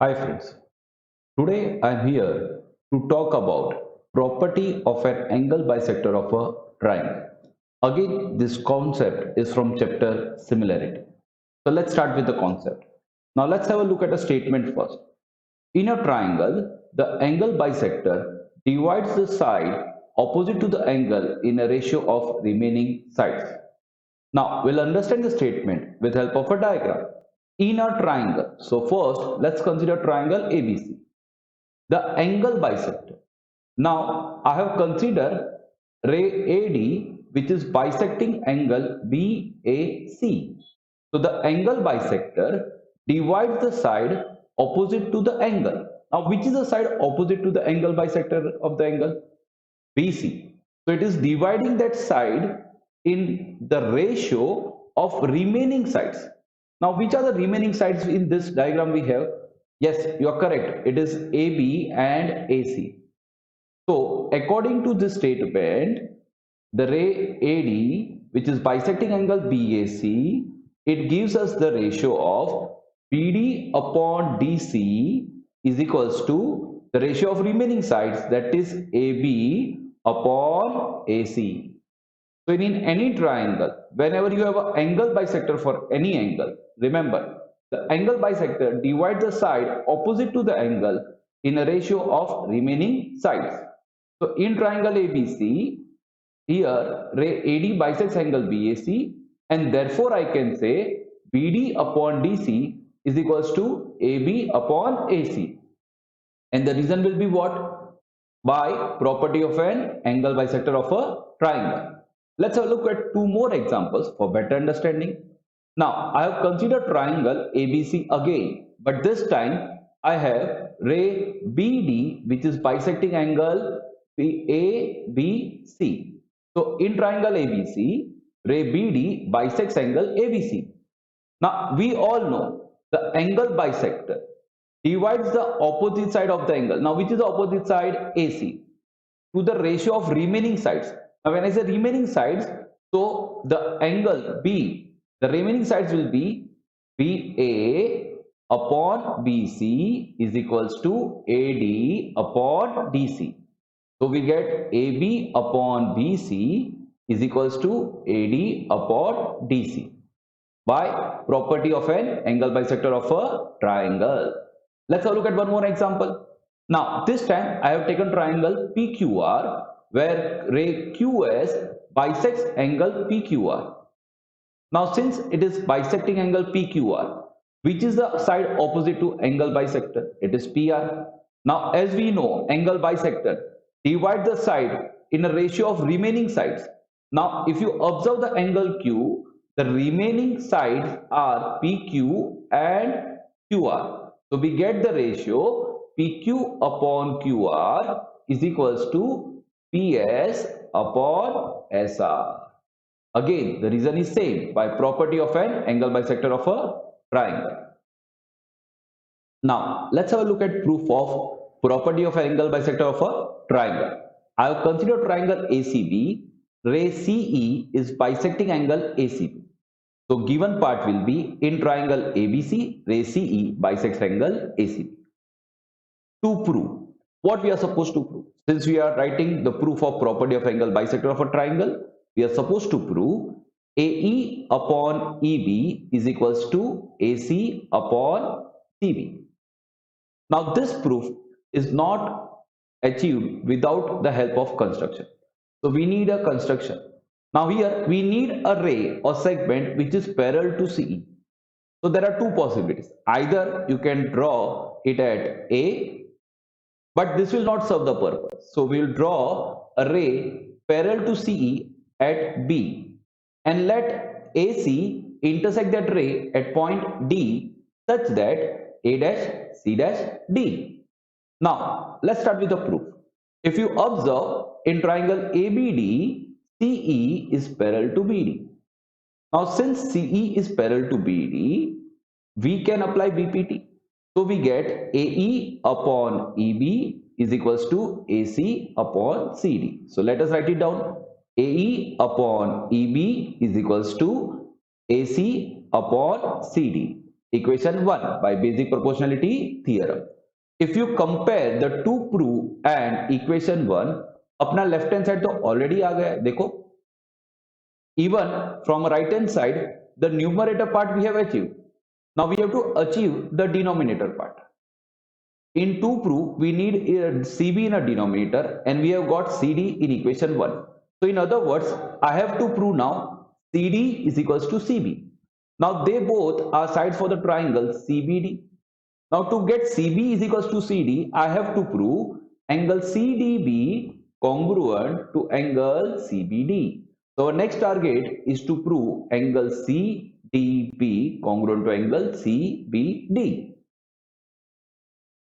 Hi friends, today I am here to talk about property of an angle bisector of a triangle. Again, this concept is from chapter Similarity. So let's start with the concept. Now let's have a look at a statement first. In a triangle, the angle bisector divides the side opposite to the angle in a ratio of remaining sides. Now we'll understand the statement with help of a diagram. In a triangle, so first let's consider triangle ABC. The angle bisector. Now I have considered ray AD which is bisecting angle BAC. So the angle bisector divides the side opposite to the angle. Now which is the side opposite to the angle bisector of the angle? BC. So it is dividing that side in the ratio of remaining sides. Now which are the remaining sides in this diagram we have? Yes, you are correct. It is AB and AC. So according to this statement, the ray AD which is bisecting angle BAC, it gives us the ratio of BD upon DC is equals to the ratio of remaining sides, that is AB upon AC. So in any triangle, whenever you have an angle bisector for any angle, remember the angle bisector divides the side opposite to the angle in a ratio of remaining sides. So in triangle ABC, here ray AD bisects angle BAC, and therefore I can say BD upon DC is equals to AB upon AC. And the reason will be what? By property of an angle bisector of a triangle. Let's have a look at two more examples for better understanding. Now, I have considered triangle ABC again, but this time I have ray BD which is bisecting angle ABC. So, in triangle ABC, ray BD bisects angle ABC. Now, we all know the angle bisector divides the opposite side of the angle. Now, which is the opposite side? AC. To the ratio of remaining sides. Now, when I say remaining sides, so the angle B, the remaining sides will be BA upon BC is equals to AD upon DC. So we get AB upon BC is equals to AD upon DC by property of an angle bisector of a triangle. Let's have a look at one more example. Now, this time I have taken triangle PQR where ray QS bisects angle PQR. Now, since it is bisecting angle PQR, which is the side opposite to angle bisector? It is PR. Now, as we know, angle bisector divide the side in a ratio of remaining sides. Now, if you observe the angle Q, the remaining sides are PQ and QR. So we get the ratio PQ upon QR is equals to PS upon SR. Again, the reason is same, by property of an angle bisector of a triangle. Now, let's have a look at proof of property of an angle bisector of a triangle. I have considered triangle ACB. Ray CE is bisecting angle ACB. So given part will be in triangle ABC, ray CE bisects angle ACB. To prove what we are supposed to prove, since we are writing the proof of property of angle bisector of a triangle, we are supposed to prove AE upon EB is equals to AC upon CB. Now this proof is not achieved without the help of construction. So we need a construction. Now here we need a ray or segment which is parallel to CE. So there are two possibilities. Either you can draw it at A, but this will not serve the purpose. So we will draw a ray parallel to CE at B and let AC intersect that ray at point D such that A dash C dash D. Now let's start with the proof. If you observe in triangle ABD, CE is parallel to BD. Now since CE is parallel to BD, we can apply BPT. So we get AE upon EB is equals to AC upon CD. So let us write it down. AE upon EB is equals to AC upon CD. equation 1 by basic proportionality theorem. If you compare the two proof and equation 1, अपना left hand side तो already आ गया है, देखो even from right hand side the numerator part we have achieved. Now we have to achieve the denominator part. In two proof we need CB in a denominator and we have got CD in equation 1. So in other words I have to prove now CD is equals to CB. Now they both are sides for the triangle CBD. Now to get CB is equals to CD, I have to prove angle CDB congruent to angle CBD. So our next target is to prove angle CDB congruent to angle CBD.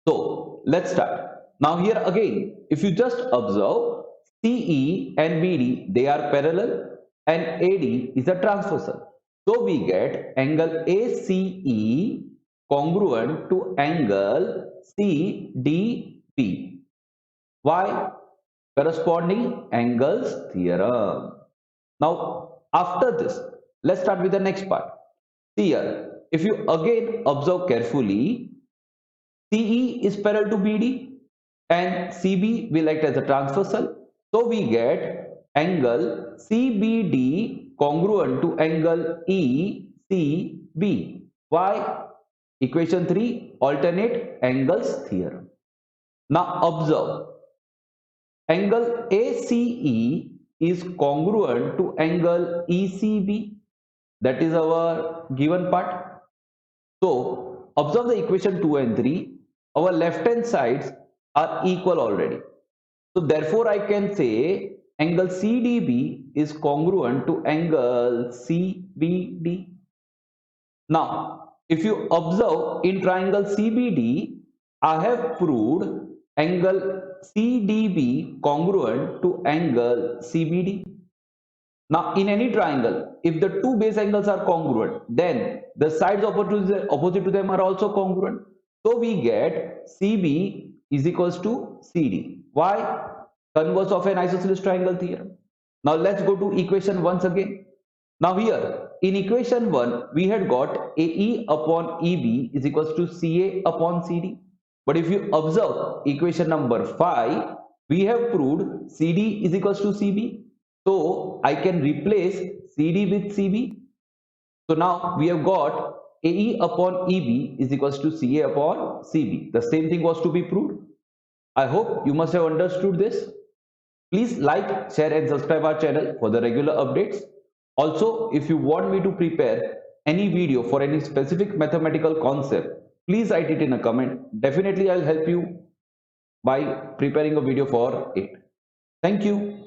So let's start. Now here again, if you just observe CE and BD, they are parallel and AD is a transversal. So we get angle ACE congruent to angle CDB. Why? Corresponding angles theorem. Now after this, let's start with the next part. See here, if you again observe carefully, CE is parallel to BD and CB will act as a transversal. So we get angle CBD congruent to angle ECB. Why? Equation 3, alternate angles theorem. Now observe, angle ACE is congruent to angle ECB. That is our given part. So observe the equation 2 and 3. Our left hand sides are equal already. So therefore I can say angle CDB is congruent to angle CBD. Now if you observe in triangle CBD, I have proved angle CDB congruent to angle CBD. Now in any triangle, if the two base angles are congruent, then the sides opposite to them are also congruent. So we get CB is equals to CD. Why? Converse of an isosceles triangle theorem. Now let's go to equation once again. Now here in equation 1 we had got AE upon EB is equals to CA upon CD. But if you observe equation number 5, we have proved CD is equals to CB. So I can replace CD with CB. So now we have got AE upon EB is equals to CA upon CB. The same thing was to be proved. I hope you must have understood this. Please like, share and subscribe our channel for the regular updates. Also, if you want me to prepare any video for any specific mathematical concept, please write it in a comment. Definitely I'll help you by preparing a video for it. Thank you.